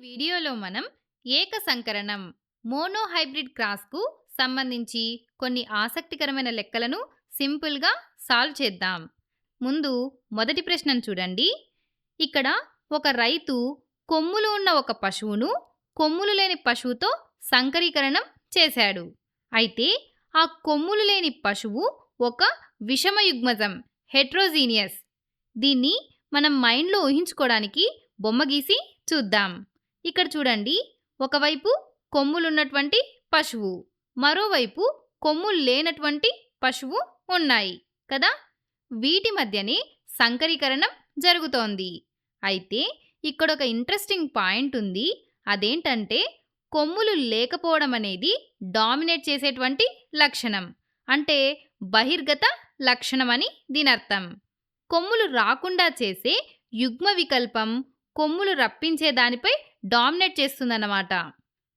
వీడియోలో మనం ఏక సంకరణం మోనోహైబ్రిడ్ క్రాస్కు సంబంధించి కొన్ని ఆసక్తికరమైన లెక్కలను సింపుల్గా సాల్వ్ చేద్దాం. ముందు మొదటి ప్రశ్నను చూడండి. ఇక్కడ ఒక రైతు కొమ్ములు ఉన్న ఒక పశువును కొమ్ములు లేని పశువుతో సంకరీకరణం చేశాడు. అయితే ఆ కొమ్ములు లేని పశువు ఒక విషమయుగ్మజం, హెట్రోజీనియస్. దీన్ని మనం మైండ్లో ఊహించుకోవడానికి బొమ్మ గీసి చూద్దాం. ఇక్కడ చూడండి, ఒకవైపు కొమ్ములున్నటువంటి పశువు, మరోవైపు కొమ్ములు లేనటువంటి పశువు ఉన్నాయి కదా. వీటి మధ్యనే సంకరీకరణం జరుగుతోంది. అయితే ఇక్కడ ఒక ఇంట్రెస్టింగ్ పాయింట్ ఉంది. అదేంటంటే కొమ్ములు లేకపోవడం అనేది డామినేట్ చేసేటువంటి లక్షణం, అంటే బహిర్గత లక్షణం అని దీని అర్థం. కొమ్ములు రాకుండా చేసే యుగ్మ వికల్పం కొమ్ములు రప్పించే దానిపై డామినేట్ చేస్తుందన్నమాట.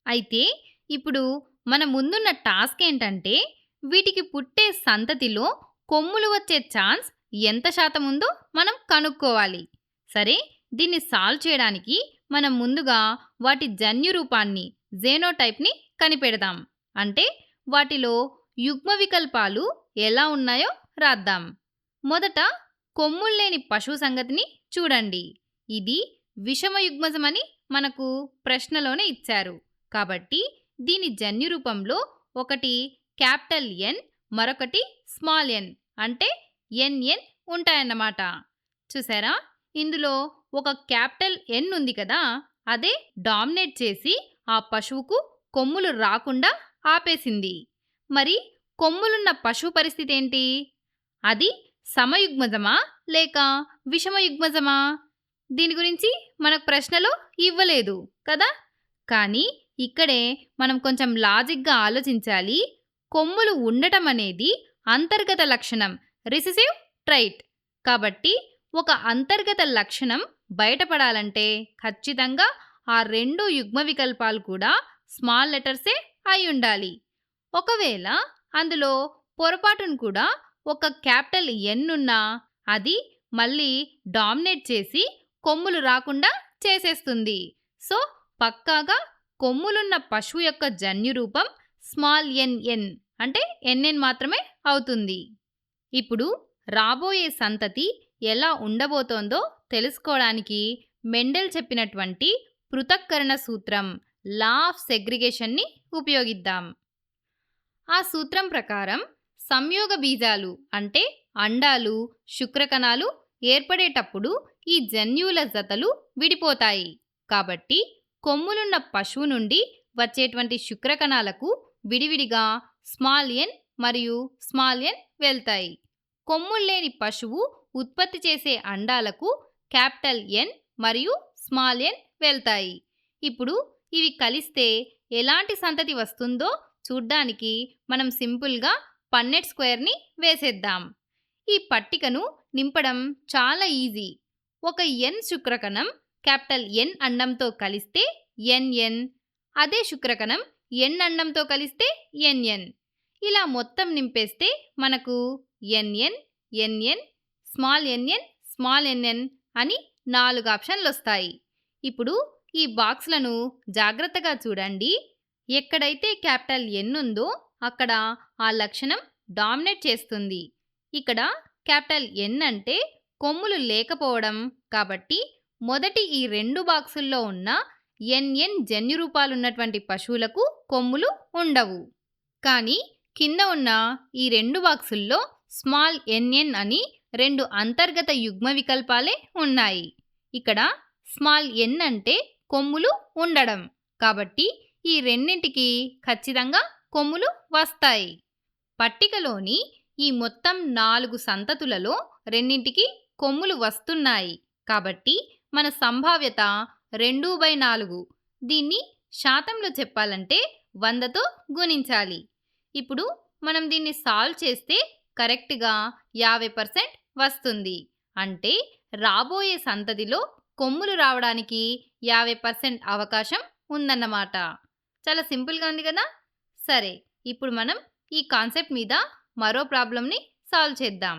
అయితే ఇప్పుడు మన ముందున్న టాస్క్ ఏంటంటే వీటికి పుట్టే సంతతిలో కొమ్ములు వచ్చే ఛాన్స్ ఎంత శాతం ఉందో మనం కనుక్కోవాలి. సరే, దీన్ని సాల్వ్ చేయడానికి మనం ముందుగా వాటి జన్యు రూపాన్ని, జెనోటైప్ని కనిపెడదాం. అంటే వాటిలో యుగ్మ వికల్పాలు ఎలా ఉన్నాయో రాద్దాం. మొదట కొమ్ములు లేని పశువు సంగతిని చూడండి. ఇది విషమయుగ్మజం అని మనకు ప్రశ్నలోనే ఇచ్చారు. కాబట్టి దీని జన్యు రూపంలో ఒకటి క్యాపిటల్ ఎన్, మరొకటి స్మాల్ ఎన్, అంటే ఎన్ఎన్ ఉంటాయన్నమాట. చూసారా, ఇందులో ఒక క్యాపిటల్ ఎన్ ఉంది కదా, అదే డామినేట్ చేసి ఆ పశువుకు కొమ్ములు రాకుండా ఆపేసింది. మరి కొమ్ములున్న పశువు పరిస్థితి ఏంటి? అది సమయుగ్మజమా లేక విషమయుగ్మజమా? దీని గురించి మనకు ప్రశ్నలో ఇవ్వలేదు కదా. కానీ ఇక్కడే మనం కొంచెం లాజిక్గా ఆలోచించాలి. కొమ్ములు ఉండటం అనేది అంతర్గత లక్షణం, రిసెసివ్ ట్రైట్. కాబట్టి ఒక అంతర్గత లక్షణం బయటపడాలంటే ఖచ్చితంగా ఆ రెండు యుగ్మ వికల్పాలు కూడా స్మాల్ లెటర్సే అయి ఉండాలి. ఒకవేళ అందులో పొరపాటును కూడా ఒక క్యాపిటల్ ఎన్ ఉన్నా అది మళ్ళీ డామినేట్ చేసి కొమ్ములు రాకుండా చేసేస్తుంది. సో పక్కాగా కొమ్ములున్న పశువు యొక్క జన్యు రూపం స్మాల్ ఎన్ఎన్, అంటే ఎన్ఎన్ మాత్రమే అవుతుంది. ఇప్పుడు రాబోయే సంతతి ఎలా ఉండబోతోందో తెలుసుకోవడానికి మెండెల్ చెప్పినటువంటి పృథక్కరణ సూత్రం, లా ఆఫ్ సెగ్రిగేషన్ని ఉపయోగిద్దాం. ఆ సూత్రం ప్రకారం సంయోగ బీజాలు అంటే అండాలు, శుక్రకణాలు ఏర్పడేటప్పుడు ఈ జన్యువుల జతలు విడిపోతాయి. కాబట్టి కొమ్ములున్న పశువు నుండి వచ్చేటువంటి శుక్రకణాలకు విడివిడిగా స్మాల్ ఎన్ మరియు స్మాల్ ఎన్ వెళ్తాయి. కొమ్ములు లేని పశువు ఉత్పత్తి చేసే అండాలకు క్యాపిటల్ ఎన్ మరియు స్మాల్ ఎన్ వెళ్తాయి. ఇప్పుడు ఇవి కలిస్తే ఎలాంటి సంతతి వస్తుందో చూడ్డానికి మనం సింపుల్గా పన్నెట్ స్క్వేర్ని వేసేద్దాం. ఈ పట్టికను నింపడం చాలా ఈజీ. ఒక ఎన్ శుక్రకణం క్యాపిటల్ ఎన్ అండంతో కలిస్తే ఎన్ఎన్, అదే శుక్రకణం ఎన్ అండంతో కలిస్తే ఎన్ఎన్. ఇలా మొత్తం నింపేస్తే మనకు NN, NN, small NN, small NN అని 4 ఆప్షన్లు వస్తాయి. ఇప్పుడు ఈ బాక్స్లను జాగ్రత్తగా చూడండి. ఎక్కడైతే క్యాపిటల్ ఎన్ ఉందో అక్కడ ఆ లక్షణం డామినేట్ చేస్తుంది. ఇక్కడ క్యాపిటల్ ఎన్ అంటే కొమ్ములు లేకపోవడం, కాబట్టి మొదటి ఈ 2 బాక్సుల్లో ఉన్న ఎన్ఎన్ జన్యు రూపాలున్నటువంటి పశువులకు కొమ్ములు ఉండవు. కానీ కింద ఉన్న ఈ 2 బాక్సుల్లో స్మాల్ ఎన్ఎన్ అని 2 అంతర్గత యుగ్మ వికల్పాలే ఉన్నాయి. ఇక్కడ స్మాల్ ఎన్ అంటే కొమ్ములు ఉండడం, కాబట్టి ఈ రెండింటికి ఖచ్చితంగా కొమ్ములు వస్తాయి. పట్టికలోని ఈ మొత్తం 4 సంతతులలో రెండింటికి కొమ్ములు వస్తున్నాయి. కాబట్టి మన సంభావ్యత 2/4. దీన్ని శాతంలో చెప్పాలంటే 100తో గుణించాలి. ఇప్పుడు మనం దీన్ని సాల్వ్ చేస్తే కరెక్ట్గా 50% వస్తుంది. అంటే రాబోయే సంతతిలో కొమ్ములు రావడానికి 50% అవకాశం ఉందన్నమాట. చాలా సింపుల్గా ఉంది కదా. సరే, ఇప్పుడు మనం ఈ కాన్సెప్ట్ మీద మరో ప్రాబ్లంని సాల్వ్ చేద్దాం.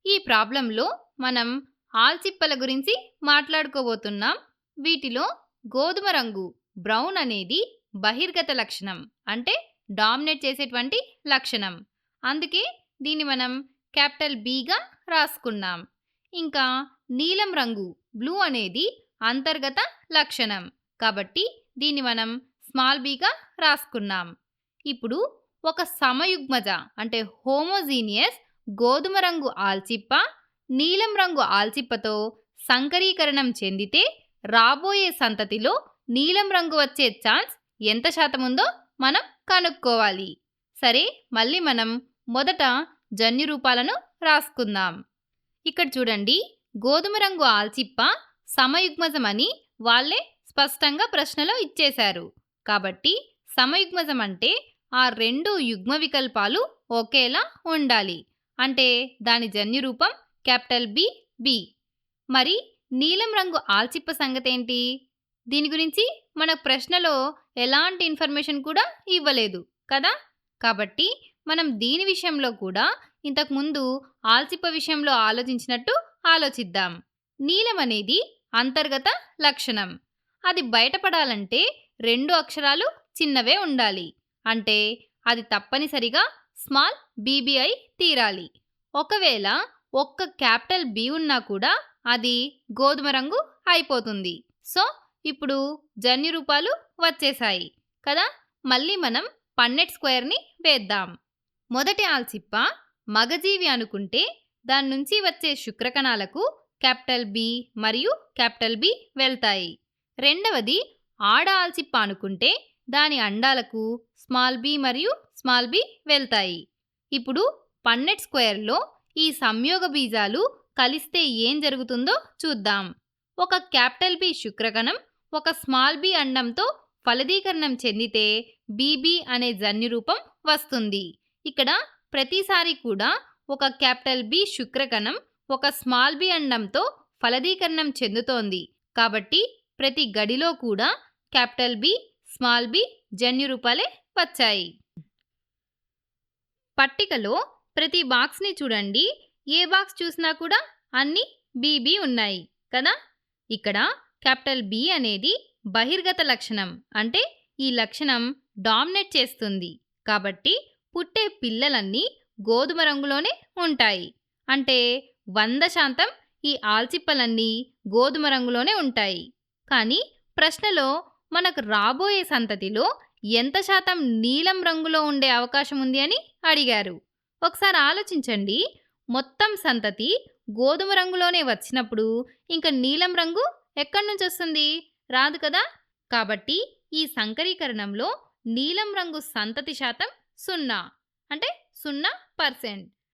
ఈ ప్రాబ్లంలో మనం ఆల్చిప్పల గురించి మాట్లాడుకోబోతున్నాం. వీటిలో గోధుమ రంగు బ్రౌన్ అనేది బహిర్గత లక్షణం అంటే డామినేట్ చేసేటువంటి లక్షణం. అందుకే దీన్ని మనం క్యాపిటల్ బిగా రాసుకున్నాం. ఇంకా నీలం రంగు బ్లూ అనేది అంతర్గత లక్షణం కాబట్టి దీన్ని మనం స్మాల్ బిగా రాసుకున్నాం. ఇప్పుడు ఒక సమయుగ్మజ అంటే హోమోజీనియస్ గోధుమ రంగు ఆల్చిప్ప నీలం రంగు ఆల్చిప్పతో సంకరీకరణం చెందితే రాబోయే సంతతిలో నీలం రంగు వచ్చే ఛాన్స్ ఎంత శాతం ఉందో మనం కనుక్కోవాలి. సరే, మళ్ళీ మనం మొదట జన్యు రూపాలను రాసుకుందాం. ఇక్కడ చూడండి, గోధుమ రంగు ఆల్చిప్ప సమయుగ్మజం అని వాళ్ళే స్పష్టంగా ప్రశ్నలో ఇచ్చేశారు. కాబట్టి సమయుగ్మజం అంటే ఆ రెండు యుగ్మ వికల్పాలు ఒకేలా ఉండాలి. అంటే దాని జన్యు రూపం క్యాపిటల్ బి బి. మరి నీలం రంగు ఆల్చిప్ప సంగతేంటి? దీని గురించి మన ప్రశ్నలో ఎలాంటి ఇన్ఫర్మేషన్ కూడా ఇవ్వలేదు కదా. కాబట్టి మనం దీని విషయంలో కూడా ఇంతకుముందు ఆల్చిప్ప విషయంలో ఆలోచించినట్టు ఆలోచిద్దాం. నీలం అనేది అంతర్గత లక్షణం. అది బయటపడాలంటే రెండు అక్షరాలు చిన్నవే ఉండాలి. అంటే అది తప్పనిసరిగా స్మాల్ బీబీ అయి తీరాలి. ఒకవేళ ఒక్క క్యాపిటల్ బి ఉన్నా కూడా అది గోధుమ రంగు అయిపోతుంది. సో ఇప్పుడు జన్యు రూపాలు వచ్చేసాయి కదా. మళ్ళీ మనం పన్నెట్ స్క్వేర్ని వేద్దాం. మొదటి ఆల్చిప్ప మగజీవి అనుకుంటే దాని నుంచి వచ్చే శుక్రకణాలకు క్యాపిటల్ బి మరియు క్యాపిటల్ బి వెళ్తాయి. రెండవది ఆడ ఆల్చిప్ప అనుకుంటే దాని అండాలకు స్మాల్ బి మరియు స్మాల్ బి వెళ్తాయి. ఇప్పుడు పన్నెట్ స్క్వేర్లో ఈ సంయోగ బీజాలు కలిస్తే ఏం జరుగుతుందో చూద్దాం. ఒక క్యాపిటల్ బి శుక్రకణం ఒక స్మాల్ బి అండంతో ఫలదీకరణం చెందితే బీబీ అనే జన్యు రూపం వస్తుంది. ఇక్కడ ప్రతిసారి కూడా ఒక క్యాపిటల్ బి శుక్రకణం ఒక స్మాల్ బి అండంతో ఫలదీకరణం చెందుతోంది. కాబట్టి ప్రతి గడిలో కూడా క్యాపిటల్ బి స్మాల్ బి జన్యు రూపాలే వచ్చాయి. పట్టికలో ప్రతి బాక్స్ని చూడండి. ఏ బాక్స్ చూసినా కూడా అన్ని బీబీ ఉన్నాయి కదా. ఇక్కడ క్యాపిటల్ బి అనేది బహిర్గత లక్షణం అంటే ఈ లక్షణం డామినేట్ చేస్తుంది. కాబట్టి పుట్టే పిల్లలన్నీ గోధుమ రంగులోనే ఉంటాయి. అంటే 100% ఈ ఆల్చిప్పలన్నీ గోధుమ రంగులోనే ఉంటాయి. కానీ ప్రశ్నలో మనకు రాబోయే సంతతిలో ఎంత శాతం నీలం రంగులో ఉండే అవకాశం ఉంది అని అడిగారు. ఒకసారి ఆలోచించండి. మొత్తం సంతతి గోధుమ రంగులోనే వచ్చినప్పుడు ఇంకా నీలం రంగు ఎక్కడి నుంచి వస్తుంది? రాదు కదా. కాబట్టి ఈ సంకరీకరణంలో నీలం రంగు సంతతి శాతం 0 అంటే 0%.